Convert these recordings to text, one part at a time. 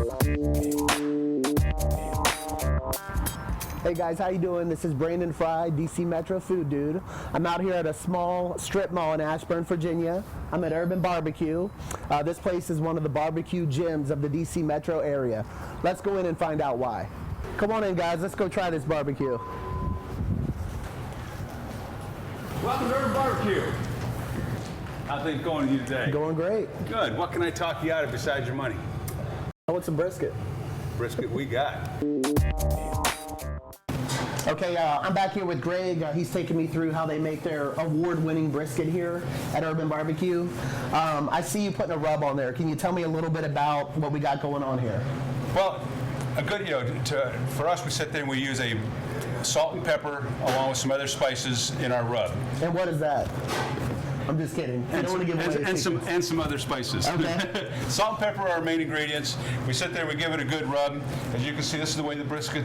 Hey guys, how you doing? This is Brandon Fry, DC Metro Food Dude. I'm out here at a small strip mall in Ashburn, Virginia. I'm at Urban Barbecue. This place is one of the barbecue gyms of the DC Metro area. Let's go in and find out why. Come on in guys, let's go try this barbecue. Welcome to Urban Barbecue. How's things going to you today? Going great. Good. What can I talk you out of besides your money? I want some brisket. Brisket we got. Okay, I'm back here with Greg. He's taking me through how they make their award-winning brisket here at Urban Barbecue. I see you putting a rub on there. Can you tell me a little bit about what we got going on here? Well, a good, for us, we sit there and we use a salt and pepper along with some other spices in our rub. And what is that? I'm just kidding. I don't want to give away and some other spices. Okay. Salt and pepper are our main ingredients. We sit there, we give it a good rub. As you can see, this is the way the brisket,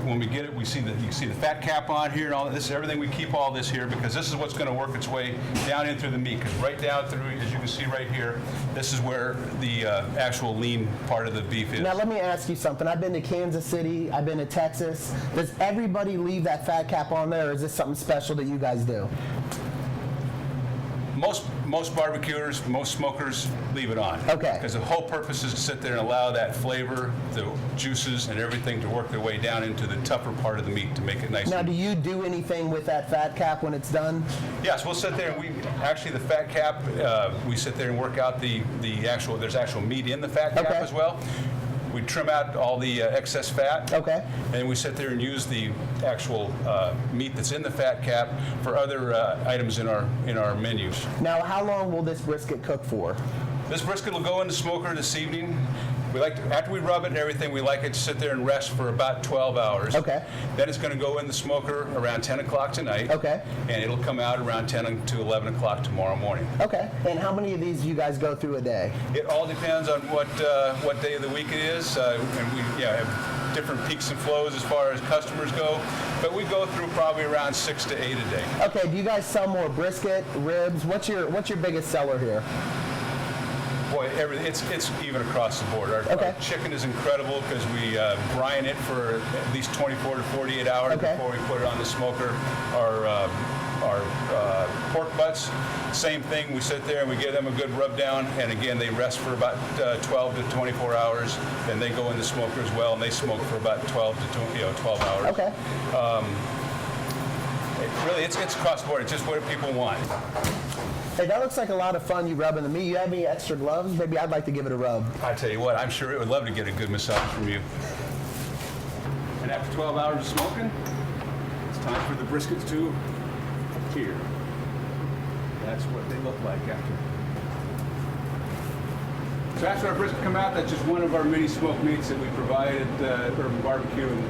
when we get it, you can see the fat cap on here and all that. This is everything. We keep all this here because this is what's going to work its way down in through the meat. Because right down through, as you can see right here, this is where the actual lean part of the beef is. Now let me ask you something. I've been to Kansas City, I've been to Texas. Does everybody leave that fat cap on there, or is this something special that you guys do? Most barbecuers, most smokers leave it on. Okay. Because the whole purpose is to sit there and allow that flavor, the juices, and everything to work their way down into the tougher part of the meat to make it nice. Now, do you do anything with that fat cap when it's done? Yes, we'll sit there and actually the fat cap, we sit there and work out there's actual meat in the fat cap as well. We trim out all the excess fat. Okay. And we sit there and use the actual meat that's in the fat cap for other items in our menus. Now, how long will this brisket cook for? This brisket will go in the smoker this evening. After we rub it and everything, we like it to sit there and rest for about 12 hours. Okay. Then it's going to go in the smoker around 10 o'clock tonight. Okay. And it'll come out around 10 to 11 o'clock tomorrow morning. Okay. And how many of these do you guys go through a day? It all depends on what day of the week it is. And we have different peaks and flows as far as customers go. But we go through probably around 6 to 8 a day. Okay. Do you guys sell more brisket, ribs? What's your biggest seller here? Boy, it's even across the board. Our chicken is incredible because we brine it for at least 24 to 48 hours before we put it on the smoker. Our pork butts, same thing. We sit there and we give them a good rub down, and again, they rest for about 12 to 24 hours. Then they go in the smoker as well, and they smoke for about 12 to 12 hours. Okay. It's across the board. It's just what people want. Hey, that looks like a lot of fun, you rubbing the meat. You have any extra gloves? Maybe I'd like to give it a rub. I tell you what, I'm sure it would love to get a good massage from you. And after 12 hours of smoking, it's time for the briskets to appear. That's what they look like after. So after our brisket come out, that's just one of our many smoked meats that we provide at Urban Barbecue. And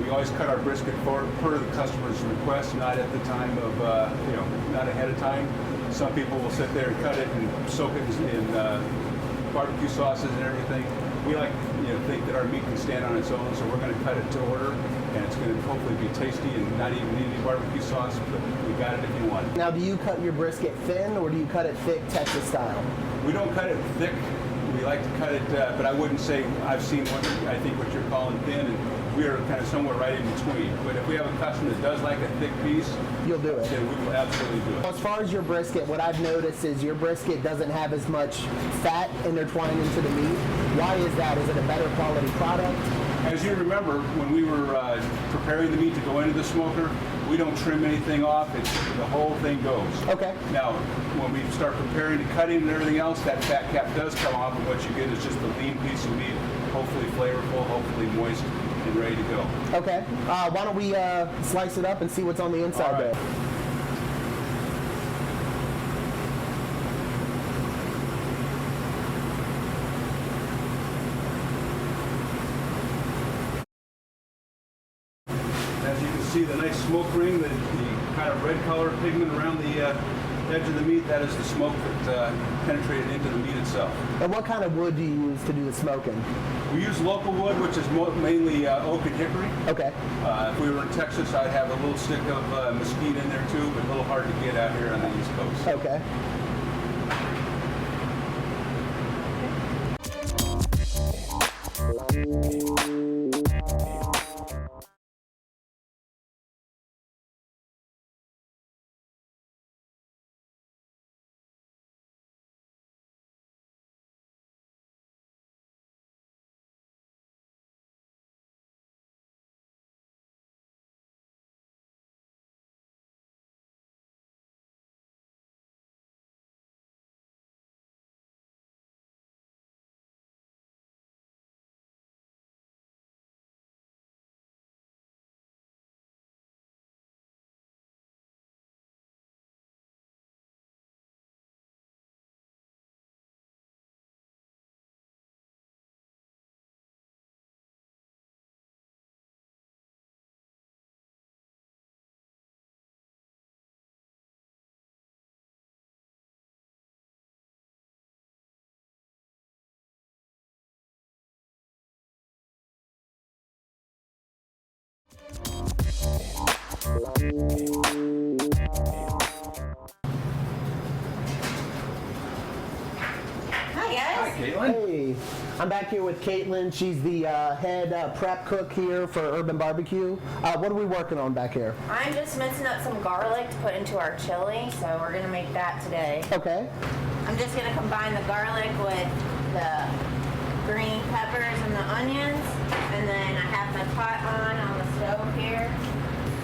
we always cut our brisket per the customer's request, not at the time of, not ahead of time. Some people will sit there and cut it and soak it in barbecue sauces and everything. We like to think that our meat can stand on its own, so we're going to cut it to order, and it's going to hopefully be tasty and not even need any barbecue sauce, but we got it if you want. Now, do you cut your brisket thin, or do you cut it thick Texas style? We don't cut it thick. We like to cut it, but I wouldn't say I've seen what you're calling thin, and we are kind of somewhere right in between. But if we have a customer that does like a thick piece, you'll do it. Then we will absolutely do it. As far as your brisket, what I've noticed is your brisket doesn't have as much fat intertwined into the meat. Why is that? Is it a better quality product? As you remember, when we were preparing the meat to go into the smoker, we don't trim anything off. The whole thing goes. Okay. Now, when we start preparing the cutting and everything else, that fat cap does come off, and what you get is just a lean piece of meat, hopefully flavorful, hopefully moist, and ready to go. Okay. Why don't we slice it up and see what's on the inside there? As you can see, the nice smoke ring, the kind of red color pigment around the edge of the meat, that is the smoke that penetrated into the meat itself. And what kind of wood do you use to do the smoking? We use local wood, which is mainly oak and hickory. Okay. If we were in Texas, I'd have a little stick of mesquite in there too, but a little hard to get out here on the East Coast. Okay. Hi guys. Caitlin. Hey, I'm back here with Caitlin. She's the head prep cook here for Urban Barbecue. What are we working on back here? I'm just mincing up some garlic to put into our chili, so we're gonna make that today. Okay. I'm just gonna combine the garlic with the green peppers and the onions, and then I have my pot on the stove here,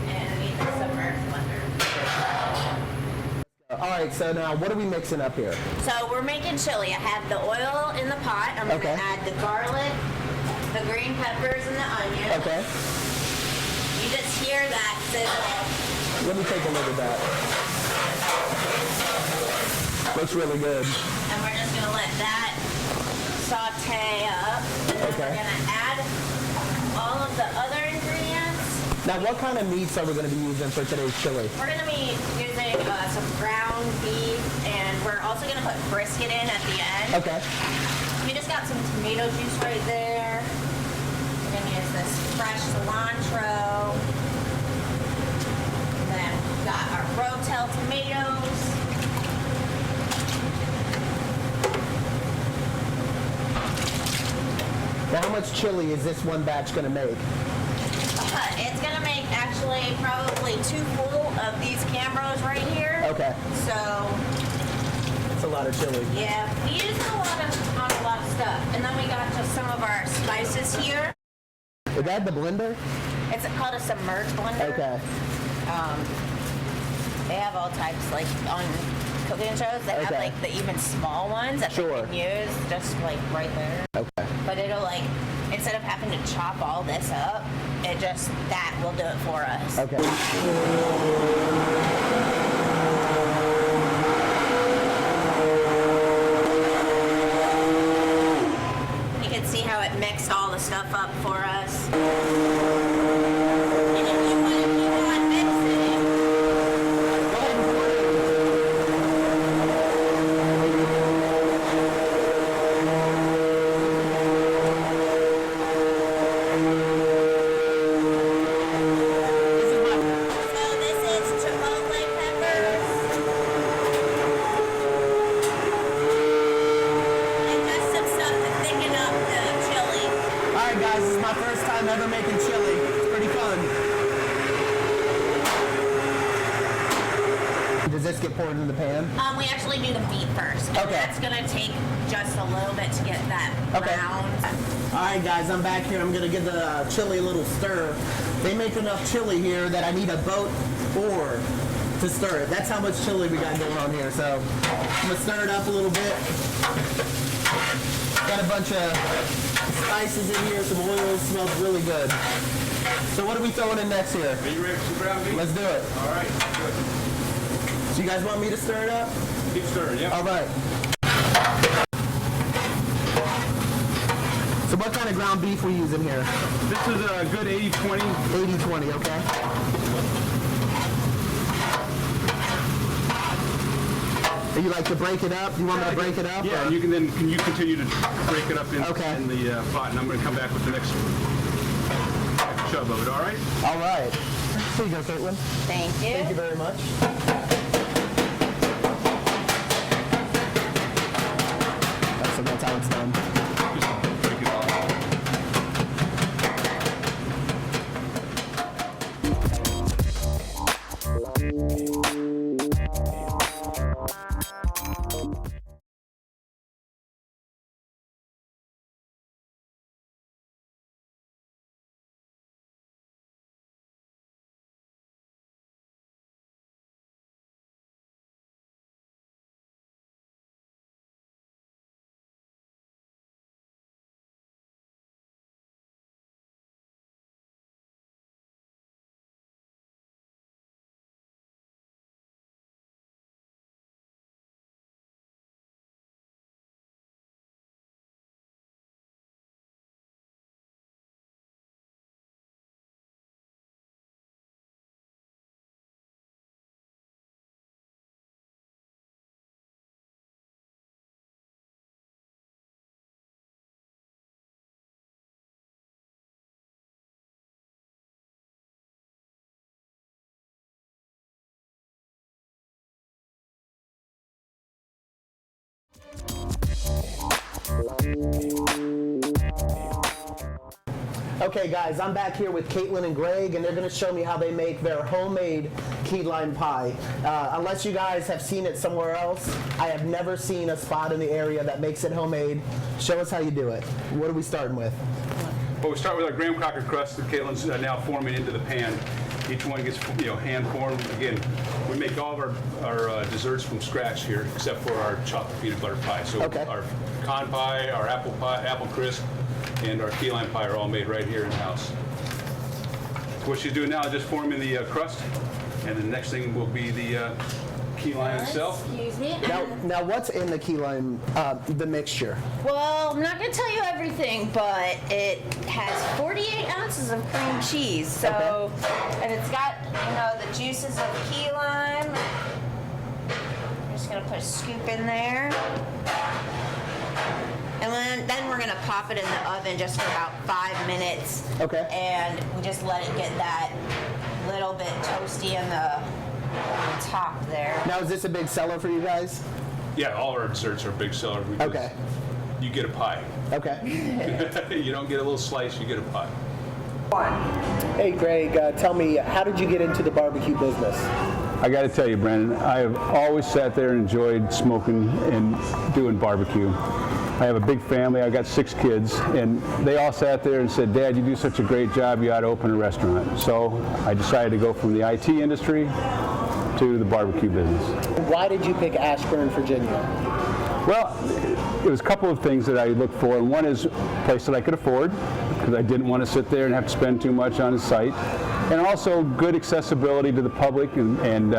and I need the submerged blender. All right, so now what are we mixing up here? So we're making chili. I have the oil in the pot. I'm gonna Okay. add the garlic, the green peppers, and the onions. Okay. You just hear that sizzle. Let me take a look at that. Looks really good. And we're just gonna let that saute up. And then Okay. we're gonna add all of the other ingredients. Now, what kind of meats are we going to be using for today's chili? We're gonna be using some ground beef, and we're also gonna put brisket in at the end. Okay. We just got some tomato juice right there. We're gonna use this fresh cilantro. And then we got our Rotel tomatoes. Now, how much chili is this one batch going to make? It's gonna make actually probably 2 full of these Cambros right here. Okay. So It's a lot of chili. yeah, we use it on a lot of stuff. And then we got just some of our spices here. Is that the blender? It's called a submerged blender. Okay. They have all types, like on cooking shows. They have Okay. like the even small ones that Sure. they can use just like right there. Okay. But it'll like, instead of having to chop all this up, it just, that will do it for us. Okay. You can see how it mixed all the stuff up for us. And if you want to keep on mixing, so this is chipotle peppers. And just some stuff to thicken up the chili. All right, guys, this is my first time ever making chili. It's pretty fun. Does this get poured in the pan? We actually do the meat first. And Okay. that's gonna take just a little bit to get that Okay. brown. All right, guys, I'm back here. I'm gonna give the chili a little stir. They make enough chili here that I need a boat or to stir it. That's how much chili we got going on here. So I'm gonna stir it up a little bit. Got a bunch of spices in here, some oil. Smells really good. So what are we throwing in next here? Are you ready for some ground beef? Let's do it. All right. Good. So you guys want me to stir it up? Keep stirring. Yep. All right. So what kind of ground beef we using here? This is a good 80-20. 80-20, okay. Do you like to break it up? Do you want me to break it up? Yeah, or- and you can continue to break it up in, Okay. in the pot, and I'm going to come back with the next chub of it. All right? All right. Here you go, Caitlin. Thank you. Thank you very much. So that's how it's done. Just break it off. Okay, guys, I'm back here with Caitlin and Greg, and they're going to show me how they make their homemade key lime pie. Unless you guys have seen it somewhere else, I have never seen a spot in the area that makes it homemade. Show us how you do it. What are we starting with? Well, we start with our graham cracker crust that Caitlin's now forming into the pan. Each one gets, hand formed. Again, we make all of our desserts from scratch here, except for our chocolate peanut butter pie. So Okay. our pecan pie, our apple pie, apple crisp, and our key lime pie are all made right here in house. So what she's doing now is just forming the crust, and the next thing will be the key lime itself. Excuse me. Now what's in the key lime, the mixture? Well, I'm not going to tell you everything, but it has 48 ounces of cream cheese. So, and it's got, the juices of key lime. I'm just going to put a scoop in there. And then we're going to pop it in the oven just for about 5 minutes. Okay. And we just let it get that little bit toasty in the top there. Now, is this a big seller for you guys? Yeah, all our desserts are big sellers. Because Okay. You get a pie. Okay. You don't get a little slice, you get a pie. Hey, Greg, tell me, how did you get into the barbecue business? I got to tell you, Brandon, I have always sat there and enjoyed smoking and doing barbecue. I have a big family. I've got 6 kids, and they all sat there and said, "Dad, you do such a great job. You ought to open a restaurant." So I decided to go from the IT industry to the barbecue business. Why did you pick Ashburn, Virginia? Well, it was a couple of things that I looked for, and one is a place that I could afford, because I didn't want to sit there and have to spend too much on a site, and also good accessibility to the public and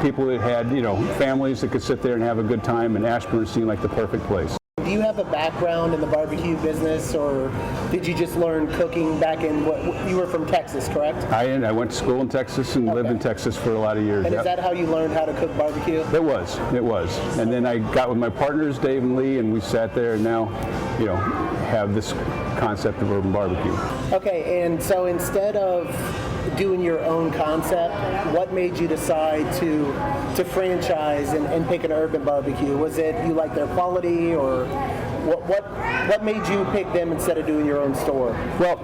people that had, families that could sit there and have a good time, and Ashburn seemed like the perfect place. Do you have a background in the barbecue business, or did you just learn cooking back in you were from Texas, correct? I went to school in Texas and lived in Texas for a lot of years. And Yep. is that how you learned how to cook barbecue? It was. And then I got with my partners, Dave and Lee, and we sat there and now, have this concept of urban barbecue. Okay, and so instead of doing your own concept, what made you decide to franchise and pick an urban barbecue? Was it you like their quality, or what made you pick them instead of doing your own store? Well,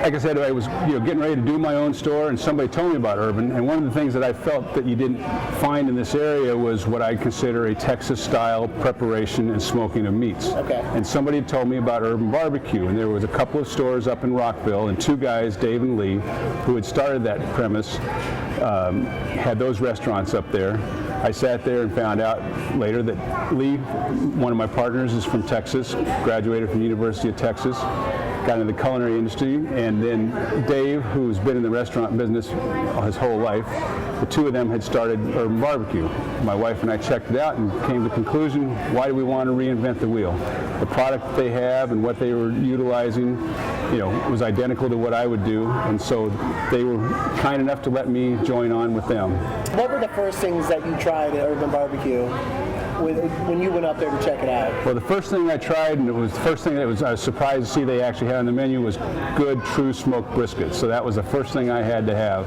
like I said, I was getting ready to do my own store, and somebody told me about Urban. And one of the things that I felt that you didn't find in this area was what I consider a Texas-style preparation and smoking of meats. Okay. And somebody told me about Urban Barbecue, and there was a couple of stores up in Rockville, and 2 guys, Dave and Lee, who had started that premise, had those restaurants up there. I sat there and found out later that Lee, one of my partners, is from Texas, graduated from the University of Texas, got into the culinary industry, and then Dave, who's been in the restaurant business his whole life, the 2 of them had started Urban Barbecue. My wife and I checked it out and came to the conclusion, why do we want to reinvent the wheel? The product they have and what they were utilizing, was identical to what I would do, and so they were kind enough to let me join on with them. What were the first things that you tried at Urban Barbecue when you went up there to check it out? Well, the first thing I tried, and it was the first thing that I was surprised to see they actually had on the menu, was good, true smoked brisket. So that was the first thing I had to have,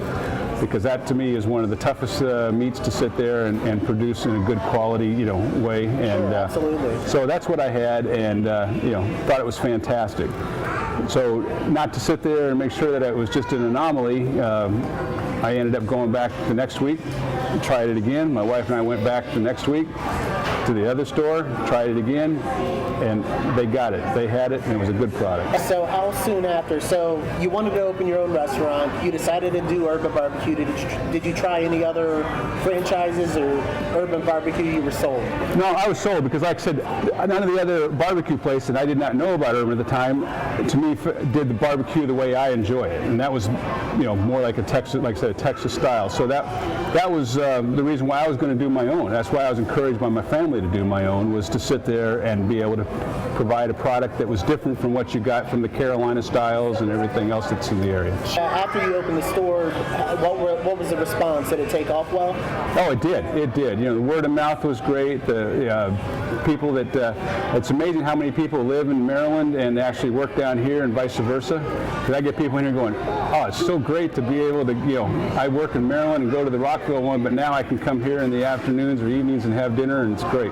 because that to me is one of the toughest meats to sit there and produce in a good quality, way. And Sure, absolutely. So that's what I had, and thought it was fantastic. So not to sit there and make sure that it was just an anomaly, I ended up going back the next week, tried it again. My wife and I went back the next week to the other store, tried it again, and they got it. They had it, and it was a good product. So how soon after? So you wanted to open your own restaurant. You decided to do Urban Barbecue. Did you try any other franchises, or Urban Barbecue you were sold? No, I was sold because, like I said, none of the other barbecue places, and I did not know about Urban at the time, to me did the barbecue the way I enjoy it, and that was, more like a Texas, like I said, a Texas style. So that was the reason why I was going to do my own. That's why I was encouraged by my family to do my own, was to sit there and be able to provide a product that was different from what you got from the Carolina styles and everything else that's in the area. After you opened the store, what was the response? Did it take off well? Oh, it did. It did. The word of mouth was great. The people that it's amazing how many people live in Maryland and actually work down here, and vice versa. Because I get people in here going, "Oh, it's so great to be able to, I work in Maryland and go to the Rockville one, but now I can come here in the afternoons or evenings and have dinner, and it's great."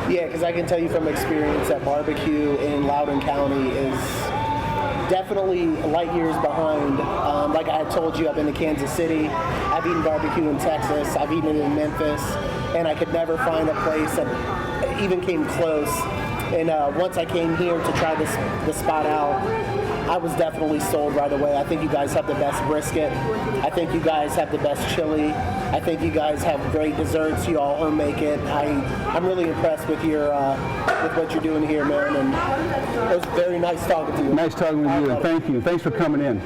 Yeah, because I can tell you from experience that barbecue in Loudoun County definitely light years behind. Like I had told you, I've been to Kansas City. I've eaten barbecue in Texas. I've eaten it in Memphis, and I could never find a place that even came close. And once I came here to try this spot out, I was definitely sold right away. I think you guys have the best brisket. I think you guys have the best chili. I think you guys have great desserts. You all home make it. I'm really impressed with your with what you're doing here, man. And it was very nice talking to you. Nice talking with you, and thank you. Thanks for coming in.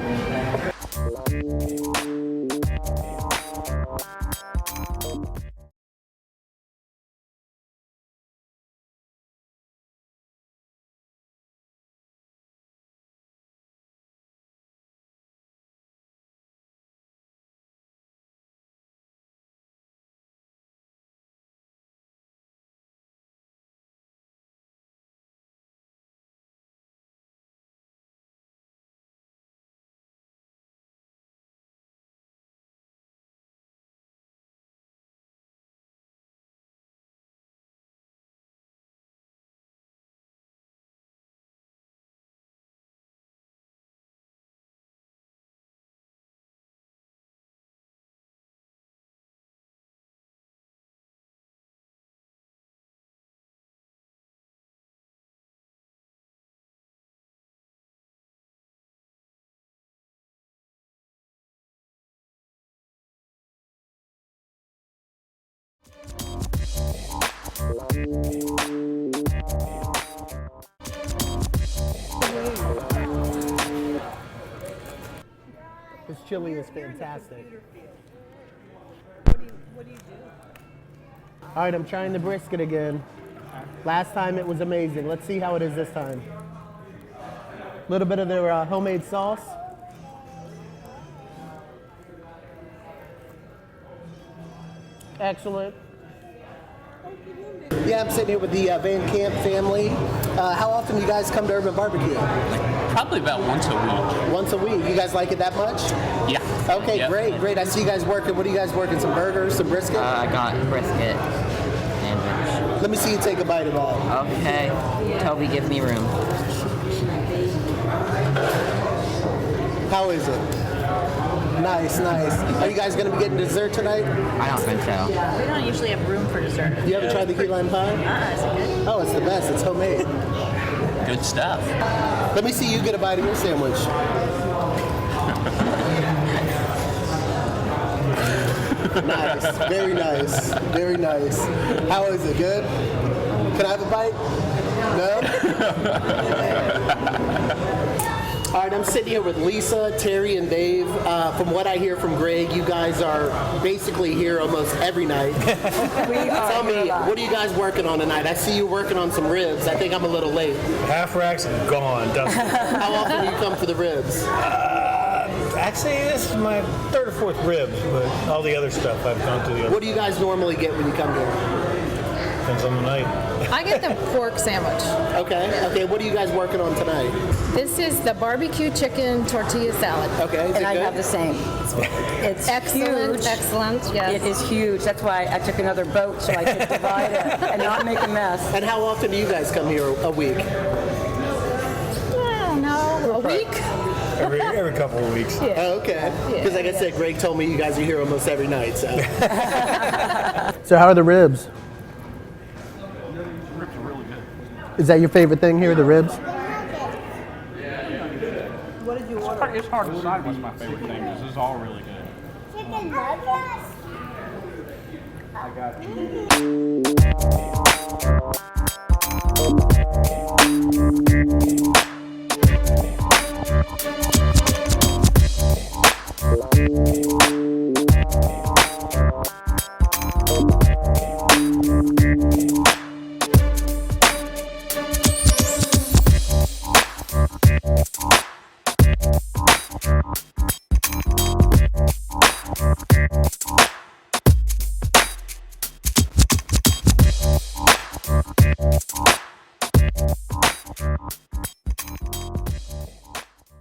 This chili is fantastic. What do you do? All right, I'm trying the brisket again. Last time it was amazing. Let's see how it is this time. A little bit of their homemade sauce. Excellent. Yeah, I'm sitting here with the Van Camp family. How often do you guys come to Urban Barbecue? Probably about once a week. Once a week. You guys like it that much? Yeah. Okay, Yep. great. I see you guys working. What are you guys working? Some burgers, some brisket? I got brisket sandwich. Let me see you take a bite of that. Okay. Toby, give me room. How is it? Nice. Are you guys going to be getting dessert tonight? I don't think so. We don't usually have room for dessert. You haven't tried the key lime pie? Is it good? Oh, it's the best. It's homemade. Good stuff. Let me see you get a bite of your sandwich. Nice. Very nice. How is it? Good? Can I have a bite? No? All right, I'm sitting here with Lisa, Terry, and Dave. From what I hear from Greg, you guys are basically here almost every night. Tell me, what are you guys working on tonight? I see you working on some ribs. I think I'm a little late. Half rack's gone. Dusty. How often do you come for the ribs? Actually, this is my third or fourth ribs, but all the other stuff I've gone to the other. What do you guys normally get when you come here? Depends on the night. I get the pork sandwich. Okay. What are you guys working on tonight? This is the barbecue chicken tortilla salad. Okay. Is And it I good? have the same. It's Excellent, huge. excellent, yes. It is huge. That's why I took another boat so I could divide it and not make a mess. And how often do you guys come here a week? I don't know, a week? Every couple of weeks. Oh, okay. Because like I said, Greg told me you guys are here almost every night. So. So how are the ribs? Ribs are really good. Is that your favorite thing here, the ribs? What did you order? It's hard to decide what's my favorite thing because this is all really good. Chicken nuggets. I got you.